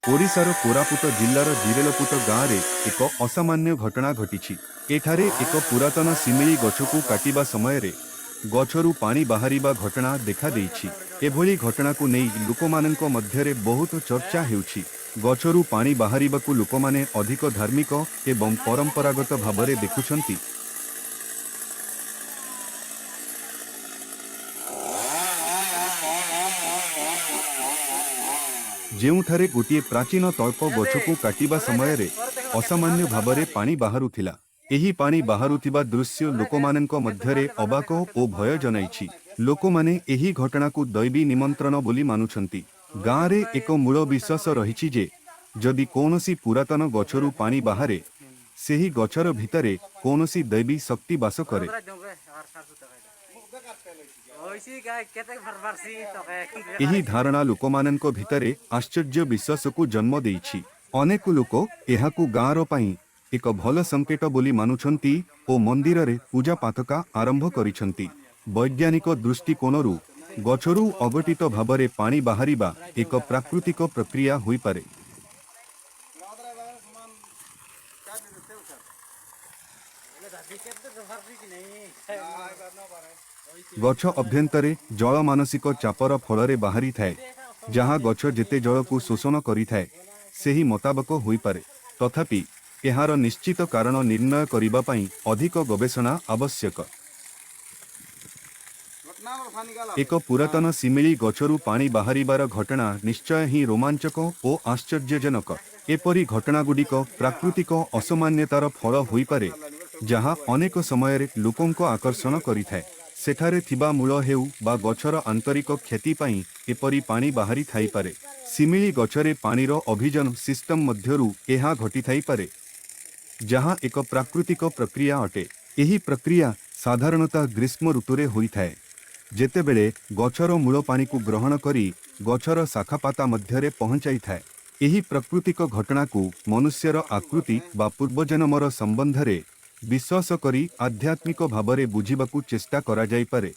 ओडिशार कोरापुट जिल्लार जिरेलपुट गाँव में एक असामान्य घटना घटी। एठारे एक पुरातन सिमिली गछकु काटिबा समय रे गछरु पानी बाहरिबा घटना देखा देइछि। एभली घटना को नहीं लोकमाननक मध्यरे बहुत चर्चा हेउछि। गछरु पानी बाहरिबाकु लोकमाने अधिक धार्मिक एवं परंपरागत भावरे देखुछन्ति। ଯେଉଁଠାରେ ଗୋଟିଏ ପ୍ରାଚୀନ ତଳ୍ପ ଗଛକୁ କାଟିବା ସମୟରେ ଅସାମାନ୍ୟ ଭାବରେ ପାଣି ବାହାରୁଥିଲା। ଏହି ପାଣି ବାହାରୁଥିବା ଦୃଶ୍ୟ ଲୋକମାନଙ୍କ ମଧ୍ୟରେ ଅବାକ ଓ ଭୟ ଜଣାଇଛି। ଲୋକମାନେ ଏହି ଘଟଣାକୁ ଦୈବୀ ନିମନ୍ତ୍ରଣ ବୋଲି ମାନୁଛନ୍ତି। ଗାଁରେ ଏକ ମୂଳ ବିଶ୍ୱାସ ରହିଛି ଯେ ଯଦି କୌଣସି ପୁରାତନ ଗଛରୁ ପାଣି ବାହାରେ ସେହି ଗଛର ଭିତରେ କୌଣସି ଦୈବୀ ଶକ୍ତି ବାସ କରେ। ଏହି ଧାରଣା ଲୋକମାନଙ୍କ ଭିତରେ ଆଶ୍ଚର୍ଯ୍ୟ ବିଶ୍ୱାସକୁ ଜନ୍ମ ଦେଇଛି। ଅନେକ ଲୋକ ଏହାକୁ ଗାଁର ପାଇଁ ଏକ ଭଲ ସଂକେତ ବୋଲି ମାନୁଛନ୍ତି ଓ ମନ୍ଦିରରେ ପୂଜା ପାତକା ଆରମ୍ଭ କରିଛନ୍ତି। ବୈଜ୍ଞାନିକ ଦୃଷ୍ଟିକୋଣରୁ ଗଛରୁ ଅଗଠିତ ଭାବରେ ପାଣି ବାହାରିବା ଏକ ପ୍ରାକୃତିକ ପ୍ରକ୍ରିୟା ହୋଇପାରେ। गछ अभ्यंतरे जल मानसिक चापर फल बाहरी थाए, जहाँ गछ जेते जल को शोषण करि थाए सेही मुताबक होई पारे। तथापि एहार निश्चित कारण निर्णय करिबा पई अधिक गवेषणा आवश्यक। एक पुरातन सिमिली गछरु पानी बाहरिबार घटना निश्चय ही रोमांचक और आश्चर्यजनक। एपरी घटनागुड़िक प्राकृतिक असामान्यतार फल होई पारे, जहाँ अनेक समय लोकंक आकर्षण करिथाए। सेठारे थिबा मूल हेउ बा गछर आंतरिक क्षति पई एपरी पानी बाहरी थाई पारे। सिमिली गछरे पानीर अभिजन सिस्टम मध्यरु एहा घटी थाई पारे, जहाँ एक प्राकृतिक प्रक्रिया अटे। एही प्रक्रिया साधारणतः ग्रीष्म ऋतुरे होई थाए, जेतेबेले गछर मूल पानी को ग्रहण करी गछर शाखापाता मध्यरे पहुंचाई थाए। एही प्राकृतिक घटना को मनुष्यर आकृति बा पूर्वजन्मर संबंधरे विश्वास करी आध्यात्मिक भावरे बुझिबाकू चेष्टा करा जाई पारे।